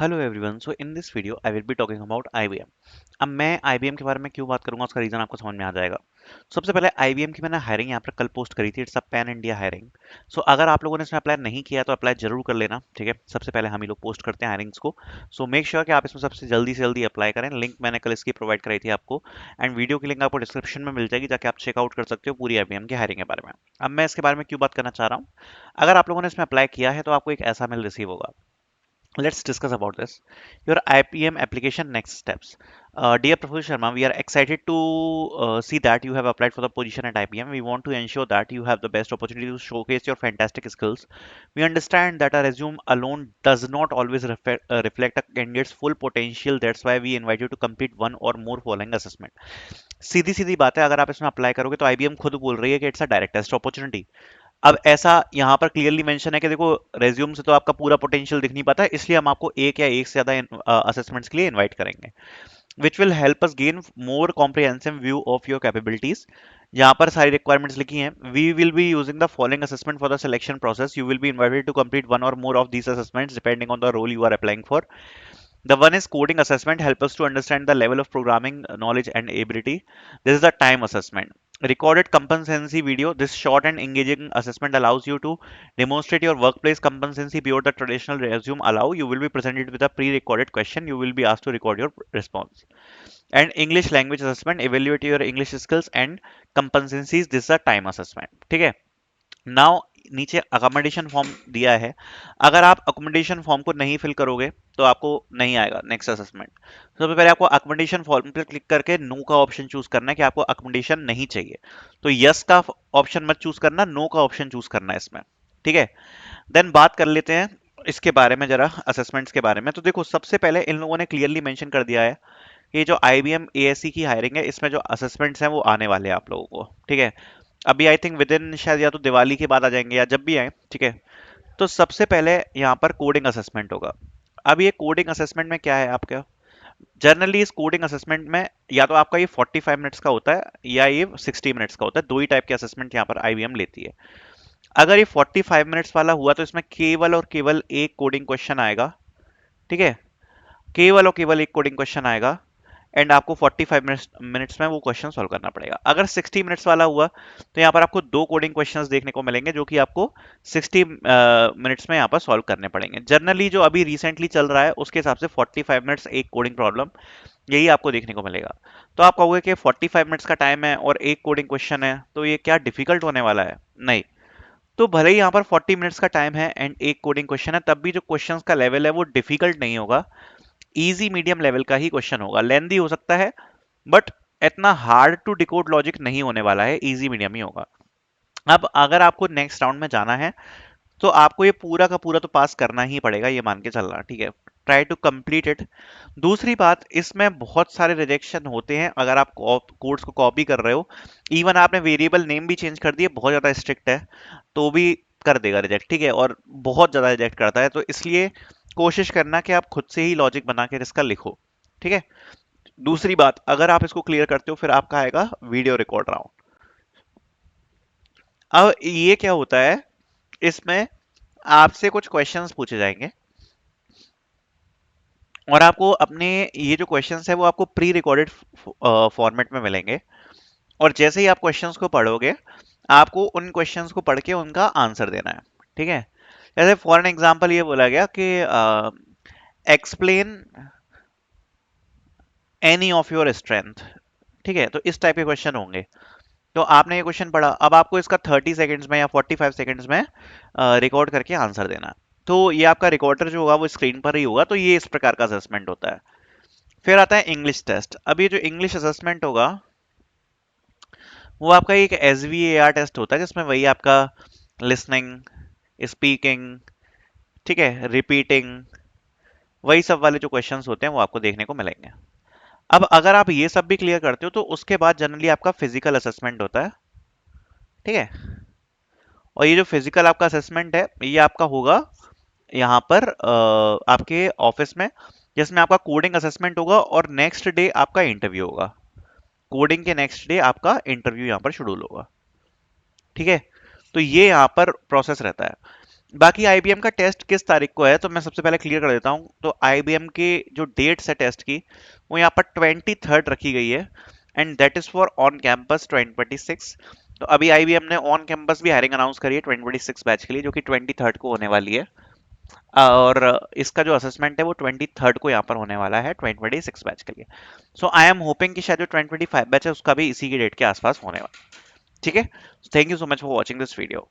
Hello everyone. So in this video I will be talking about IBM. अब मैं IBM के बारे में क्यों बात करूंगा, उसका रीजन आपको समझ में आ जाएगा। सबसे पहले आईबीएम की मैंने हायरिंग यहाँ पर कल पोस्ट करी थी। It's a pan India hiring. So अगर आप लोगों ने इसमें अप्लाई नहीं किया तो अप्लाई जरूर कर लेना, ठीक है। सबसे पहले हम ही लोग पोस्ट करते हैं हायरिंग्स को। सो मेक श्योर कि आप इसमें सबसे जल्दी से जल्दी अप्लाई करें। लिंक मैंने कल इसकी प्रोवाइड कराई थी आपको, एंड वीडियो की लिंक आपको डिस्क्रिप्शन में मिल जाएगी, जाके आप चेकआउट कर सकते हो पूरी आईबीएम की हायरिंग के बारे में। अब मैं इसके बारे में क्यों बात करना चाह रहा हूँ। अगर आप लोगों ने इसमें अप्लाई किया है तो आपको एक ऐसा मेल रिसीव होगा। Let's discuss about this. Your IPM application next steps. Dear Professor Sharma, we are excited to see that you have applied for the position at IPM. We want to ensure that you have the best opportunity to showcase your fantastic skills. We understand that a resume alone does not always reflect a candidate's full potential. That's why we invite you to complete one or more following assessment. सीधी सीधी बात है, अगर आप इसमें apply करोगे तो IBM खुद बोल रही है कि it's a direct test opportunity. अब ऐसा यहाँ पर क्लियरली मेंशन है कि देखो, रेज्यूम से तो आपका पूरा पोटेंशियल दिख नहीं पाता है, इसलिए हम आपको एक या एक से ज्यादा असेसमेंट्स के लिए इनवाइट करेंगे, which will help us gain more comprehensive view of your capabilities. यहाँ पर सारी रिक्वायरमेंट्स लिखी हैं। We will be using the following assessment for the selection process. You will be invited to complete one or more of these assessments depending on the role you are applying for. The one is coding assessment, help us to understand the level of programming knowledge and ability. This is the time assessment. Recorded competency video. This short and engaging assessment allows you to demonstrate your workplace competency beyond the traditional resume allow. You will be presented with a pre-recorded question. You will be asked to record your response. And English language assessment. Evaluate your English skills and competencies. This is a time assessment. ठीक है। Now नीचे accommodation form दिया है। अगर आप accommodation form को नहीं fill करोगे तो आपको नहीं आएगा नेक्स्ट असेसमेंट। सबसे पहले आपको अकोमोडेशन फॉर्म पर क्लिक करके नो का ऑप्शन चूज करना है कि आपको अकोमोडेशन नहीं चाहिए। तो यस का ऑप्शन मत चूज करना, नो का ऑप्शन चूज करना है इसमें, ठीक है। देन बात कर लेते हैं इसके बारे में, जरा असेसमेंट्स के बारे में। तो देखो, सबसे पहले इन लोगों ने क्लियरली मेंशन कर दिया है कि जो आईबीएम एएससी की हायरिंग है, इसमें जो असेसमेंट्स हैं वो आने वाले हैं आप लोगों को, ठीक है। अभी आई थिंक विद इन शायद या तो दिवाली के बाद आ जाएंगे या जब भी आए, ठीक है। तो सबसे पहले यहाँ पर कोडिंग असेसमेंट होगा। अब ये कोडिंग असेसमेंट में क्या है आपका, जनरली इस कोडिंग असेसमेंट में या तो आपका ये 45 मिनट्स का होता है या ये 60 मिनट्स का होता है। दो ही टाइप के असेसमेंट यहाँ पर आईबीएम लेती है। अगर ये 45 मिनट्स वाला हुआ तो इसमें केवल और केवल एक कोडिंग क्वेश्चन आएगा, ठीक है। केवल और केवल एक कोडिंग क्वेश्चन आएगा, एंड आपको 45 मिनट्स में वो क्वेश्चन सॉल्व करना पड़ेगा। अगर 60 मिनट्स वाला हुआ तो यहाँ पर आपको दो कोडिंग क्वेश्चंस देखने को मिलेंगे, जो कि आपको 60 मिनट्स में यहाँ पर सॉल्व करने पड़ेंगे। जनरली जो अभी रिसेंटली चल रहा है उसके हिसाब से 45 मिनट्स एक कोडिंग प्रॉब्लम, यही आपको देखने को मिलेगा। तो आप कहोगे कि 45 मिनट्स का टाइम है और एक कोडिंग क्वेश्चन है, तो ये क्या डिफिकल्ट होने वाला है? नहीं। तो भले ही यहाँ पर 40 मिनट्स का टाइम है एंड एक कोडिंग क्वेश्चन है, तब भी जो क्वेश्चंस का लेवल है वो डिफिकल्ट नहीं होगा, इजी मीडियम लेवल का ही क्वेश्चन होगा। लेंदी हो सकता है बट इतना हार्ड टू डिकोड लॉजिक नहीं होने वाला है, इजी मीडियम ही होगा। अब अगर आपको नेक्स्ट राउंड में जाना है तो आपको ये पूरा का पूरा तो पास करना ही पड़ेगा, ये मान के चलना, ठीक है। Try to complete it. दूसरी बात, इसमें बहुत सारे रिजेक्शन होते हैं अगर आप कोड्स को कॉपी कर रहे हो। इवन आपने वेरिएबल नेम भी चेंज कर दिए, बहुत ज्यादा स्ट्रिक्ट है, तो भी कर देगा रिजेक्ट, ठीक है। और बहुत ज्यादा रिजेक्ट करता है, तो इसलिए कोशिश करना कि आप खुद से ही लॉजिक बना के इसका लिखो, ठीक है। दूसरी बात, अगर आप इसको क्लियर करते हो फिर आपका आएगा वीडियो रिकॉर्ड राउंड। अब ये क्या होता है, इसमें आपसे कुछ क्वेश्चंस पूछे जाएंगे और आपको अपने ये जो क्वेश्चंस है वो आपको प्री रिकॉर्डेड फॉर्मेट में मिलेंगे। और जैसे ही आप क्वेश्चंस को पढ़ोगे, आपको उन क्वेश्चंस को पढ़ के उनका आंसर देना है, ठीक है। जैसे फॉर एन एग्जांपल ये बोला गया कि explain any of your strength, ठीक है। तो इस टाइप के क्वेश्चन होंगे। तो आपने ये क्वेश्चन पढ़ा, अब आपको इसका 30 सेकंड्स में या 45 सेकंड्स में रिकॉर्ड करके आंसर देना है। तो ये आपका रिकॉर्डर जो होगा वो स्क्रीन पर ही होगा। तो ये इस प्रकार का असेसमेंट होता है। फिर आता है इंग्लिश टेस्ट। अब ये जो इंग्लिश असेसमेंट होगा वो आपका एक SVAR टेस्ट होता है, जिसमें वही आपका लिसनिंग, स्पीकिंग, ठीक है, रिपीटिंग, वही सब वाले जो क्वेश्चंस होते हैं वो आपको देखने को मिलेंगे। अब अगर आप ये सब भी क्लियर करते हो तो उसके बाद जनरली आपका फिजिकल असेसमेंट होता है, ठीक है। और ये जो फिजिकल आपका असेसमेंट है ये आपका होगा यहाँ पर आपके ऑफिस में, जिसमें आपका कोडिंग असेसमेंट होगा और नेक्स्ट डे आपका इंटरव्यू होगा। कोडिंग के नेक्स्ट डे आपका इंटरव्यू यहाँ पर शेड्यूल होगा, ठीक है। तो ये यहाँ पर प्रोसेस रहता है। बाकी आईबीएम का टेस्ट किस तारीख को है तो मैं सबसे पहले क्लियर कर देता हूँ। तो आईबीएम के जो डेट्स है टेस्ट की, वो यहाँ पर 23rd रखी गई है, and that is for on campus 2026। तो अभी आईबीएम ने ऑन कैंपस भी हायरिंग अनाउंस करी है 2026 बैच के लिए, जो कि 23rd को होने वाली है। और इसका जो असेसमेंट है वो 23rd को यहाँ पर होने वाला है 2026 बैच के लिए। सो आई एम होपिंग कि शायद जो 2025 बैच है उसका भी इसी की डेट के आसपास होने वाला है। ठीक है, thank you so much for watching this video.